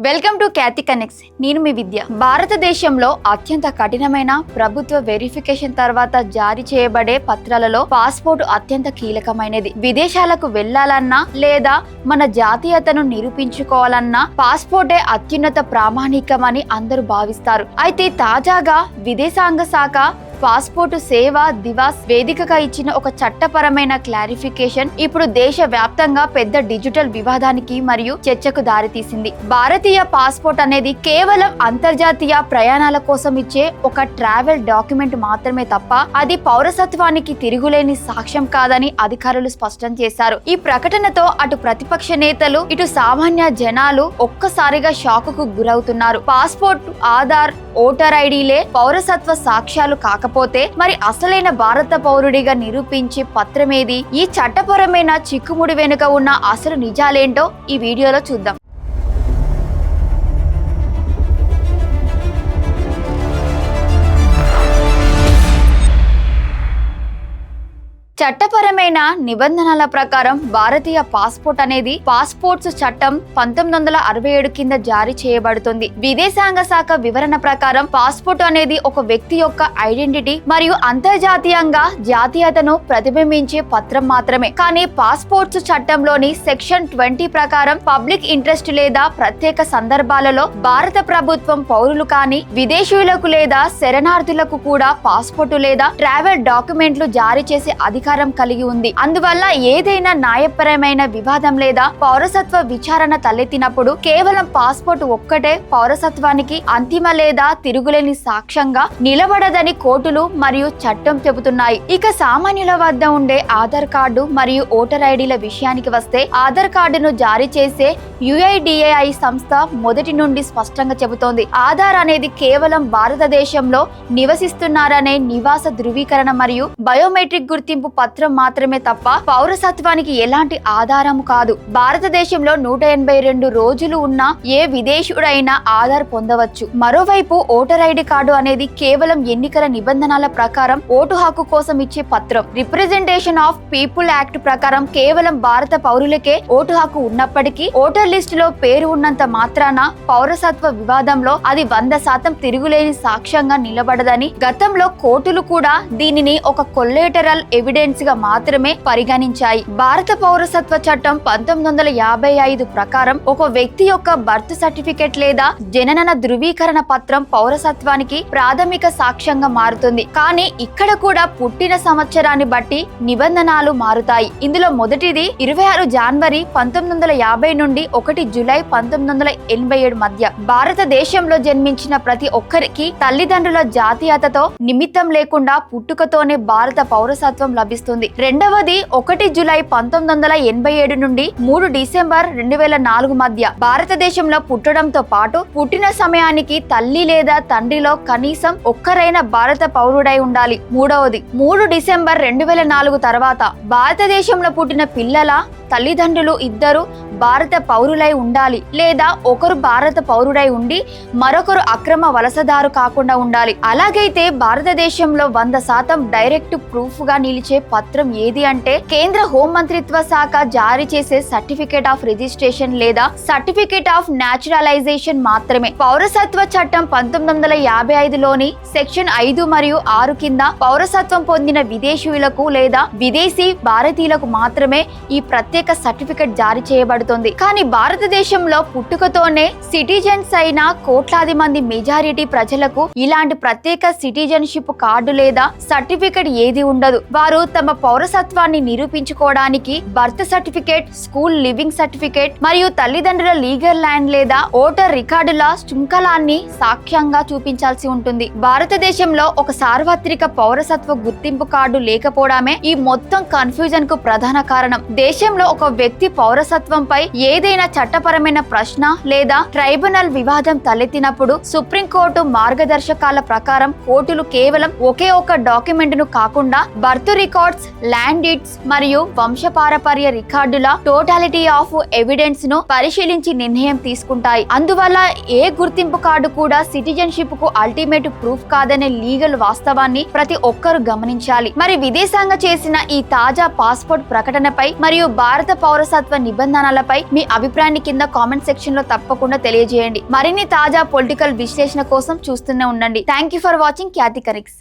Welcome to Khyati connects. నేను మీ విద్య. భారతదేశంలో అత్యంత కఠినమైన ప్రభుత్వ వెరిఫికేషన్ తర్వాత జారీ చేయబడే పత్రాలలో పాస్పోర్ట్ అత్యంత కీలకమైనది. విదేశాలకు వెళ్లాలన్నా లేదా మన జాతీయతను నిరూపించుకోవాలన్నా పాస్పోర్టే అత్యున్నత ప్రామాణికమని అందరూ భావిస్తారు. అయితే తాజాగా విదేశాంగ శాఖ పాస్పోర్టు సేవా దివాస్ వేదికగా ఇచ్చిన ఒక చట్టపరమైన క్లారిఫికేషన్ ఇప్పుడు దేశ వ్యాప్తంగా పెద్ద డిజిటల్ వివాదానికి మరియు చర్చకు దారితీసింది. భారతీయ పాస్పోర్ట్ అనేది కేవలం అంతర్జాతీయ ప్రయాణాల కోసం ఇచ్చే ఒక ట్రావెల్ డాక్యుమెంట్ మాత్రమే తప్ప అది పౌరసత్వానికి తిరుగులేని సాక్ష్యం కాదని అధికారులు స్పష్టం చేశారు. ఈ ప్రకటనతో అటు ప్రతిపక్ష నేతలు ఇటు సామాన్య జనాలు ఒక్కసారిగా షాకుకు గురవుతున్నారు. పాస్పోర్ట్, ఆధార్, ఓటర్ ఐడీలే పౌరసత్వ సాక్ష్యాలు కాకపోతే మరి అసలైన భారత పౌరుడిగా నిరూపించే పత్రమేది? ఈ చట్టపరమైన చిక్కుముడి వెనుక ఉన్న అసలు నిజాలేంటో ఈ వీడియోలో చూద్దాం. చట్టపరమైన నిబంధనల ప్రకారం భారతీయ పాస్పోర్ట్ అనేది పాస్పోర్ట్స్ చట్టం 1967 కింద జారీ చేయబడుతుంది. విదేశాంగ శాఖ వివరణ ప్రకారం పాస్పోర్ట్ అనేది ఒక వ్యక్తి యొక్క ఐడెంటిటీ మరియు అంతర్జాతీయంగా జాతీయతను ప్రతిబింబించే పత్రం మాత్రమే. కానీ పాస్పోర్ట్స్ చట్టంలోని సెక్షన్ 20 ప్రకారం పబ్లిక్ ఇంట్రెస్ట్ లేదా ప్రత్యేక సందర్భాలలో భారత ప్రభుత్వం పౌరులు కాని విదేశీయులకు లేదా శరణార్థులకు కూడా పాస్పోర్టు లేదా ట్రావెల్ డాక్యుమెంట్లు జారీ చేసే అధికారం కలిగి ఉంది. అందువల్ల ఏదైనా న్యాయపరమైన వివాదం లేదా పౌరసత్వ విచారణ తలెత్తినప్పుడు కేవలం పాస్పోర్ట్ ఒక్కటే పౌరసత్వానికి అంతిమ లేదా తిరుగులేని సాక్ష్యంగా నిలబడదని కోర్టులు మరియు చట్టం చెబుతున్నాయి. ఇక సామాన్యుల వద్ద ఉండే ఆధార్ కార్డు మరియు ఓటర్ ఐడీల విషయానికి వస్తే ఆధార్ కార్డును జారీ చేసే UIDAI సంస్థ మొదటి నుండి స్పష్టంగా చెబుతోంది. ఆధార్ అనేది కేవలం భారతదేశంలో నివసిస్తున్నారనే నివాస ధృవీకరణ మరియు బయోమెట్రిక్ గుర్తింపు పత్రం మాత్రమే తప్ప పౌరసత్వానికి ఎలాంటి ఆధారం కాదు. భారతదేశంలో 182 రోజులు ఉన్న ఏ విదేశీయుడైనా ఆధార్ పొందవచ్చు. మరోవైపు ఓటర్ ఐడి కార్డు అనేది కేవలం ఎన్నికల నిబంధనల ప్రకారం ఓటు హక్కు కోసం ఇచ్చే పత్రం. రిప్రజెంటేషన్ ఆఫ్ పీపుల్ యాక్ట్ ప్రకారం కేవలం భారత పౌరులకే ఓటు హక్కు ఉన్నప్పటికీ ఓటర్ లిస్ట్ లో పేరు ఉన్నంత మాత్రాన పౌరసత్వ వివాదంలో అది 100% తిరుగులేని సాక్ష్యంగా నిలబడదని గతంలో కోర్టులు కూడా దీనిని ఒక కొల్లేటరల్ ఎవిడెన్స్ గా మాత్రమే పరిగణించాయి. భారత పౌరసత్వ చట్టం 1955 ప్రకారం ఒక వ్యక్తి యొక్క బర్త్ సర్టిఫికెట్ లేదా జనన ధృవీకరణ పత్రం పౌరసత్వానికి ప్రాథమిక సాక్ష్యంగా మారుతుంది. కానీ ఇక్కడ కూడా పుట్టిన సంవత్సరాన్ని బట్టి నిబంధనలు మారుతాయి. ఇందులో మొదటిది 26 జనవరి 1950 నుండి 1 జూలై 1987 మధ్య భారతదేశంలో జన్మించిన ప్రతి ఒక్కరికి తల్లిదండ్రుల జాతీయతతో నిమిత్తం లేకుండా పుట్టుకతోనే భారత పౌరసత్వం లభిస్తుంది. రెండవది 1 జూలై 1987 నుండి 3 డిసెంబర్ 2004 మధ్య భారతదేశంలో పుట్టడంతో పాటు పుట్టిన సమయానికి తల్లి లేదా తండ్రిలో కనీసం ఒక్కరైన భారత పౌరుడై ఉండాలి. మూడవది 3 డిసెంబర్ 2004 తర్వాత భారతదేశంలో పుట్టిన పిల్లల తల్లిదండ్రులు ఇద్దరు భారత పౌరులై ఉండాలి లేదా ఒకరు భారత పౌరుడై ఉండి మరొకరు అక్రమ వలసదారు కాకుండా ఉండాలి. అలాగైతే భారతదేశంలో 100% డైరెక్ట్ ప్రూఫ్ గా నిలిచే పత్రం ఏది అంటే కేంద్ర హోం మంత్రిత్వ శాఖ జారీ చేసే సర్టిఫికేట్ ఆఫ్ రిజిస్ట్రేషన్ లేదా సర్టిఫికేట్ ఆఫ్ న్యాచురలైజేషన్ మాత్రమే. పౌరసత్వ చట్టం 1955లోని సెక్షన్ 5 మరియు 6 కింద పౌరసత్వం పొందిన విదేశీయులకు లేదా విదేశీ భారతీయులకు మాత్రమే ఈ ప్రత్యేక సర్టిఫికెట్ జారీ చేయబడుతుంది. కానీ భారతదేశంలో పుట్టుకతోనే సిటిజన్స్ అయిన కోట్లాది మంది మెజారిటీ ప్రజలకు ఇలాంటి ప్రత్యేక సిటిజన్షిప్ కార్డు లేదా సర్టిఫికెట్ ఏది ఉండదు. వారు తమ పౌరసత్వాన్ని నిరూపించుకోవడానికి birth certificate, school leaving certificate మరియు తల్లిదండ్రుల లీగల్ ల్యాండ్ లేదా ఓటర్ రికార్డుల శృంఖలాన్ని సాక్ష్యంగా చూపించాల్సి ఉంటుంది. భారతదేశంలో ఒక సార్వత్రిక పౌరసత్వ గుర్తింపు కార్డు లేకపోవడమే ఈ మొత్తం కన్ఫ్యూజన్ కు ప్రధాన కారణం. దేశంలో ఒక వ్యక్తి పౌరసత్వంపై ఏదైనా చట్టపరమైన ప్రశ్న లేదా ట్రైబ్యునల్ వివాదం తలెత్తినప్పుడు సుప్రీంకోర్టు మార్గదర్శకాల ప్రకారం కోర్టులు కేవలం ఒకే ఒక డాక్యుమెంట్ ను కాకుండా బర్త్ రికార్డు రికార్డ్స్, ల్యాండిట్స్ మరియు వంశపారపర్య రికార్డుల టోటాలిటీ ఆఫ్ ఎవిడెన్స్ ను పరిశీలించి నిర్ణయం తీసుకుంటాయి. అందువల్ల ఏ గుర్తింపు కార్డు కూడా సిటిజన్షిప్ కు అల్టిమేట్ ప్రూఫ్ కాదనే లీగల్ వాస్తవాన్ని ప్రతి ఒక్కరు గమనించాలి. మరి విదేశాంగ చేసిన ఈ తాజా పాస్పోర్ట్ ప్రకటనపై మరియు భారత పౌరసత్వ నిబంధనలపై మీ అభిప్రాయాన్ని కింద కామెంట్ సెక్షన్ లో తప్పకుండా తెలియజేయండి. మరిన్ని తాజా పొలిటికల్ విశ్లేషణ కోసం చూస్తూనే ఉండండి. Thank you for watching Khyati connects.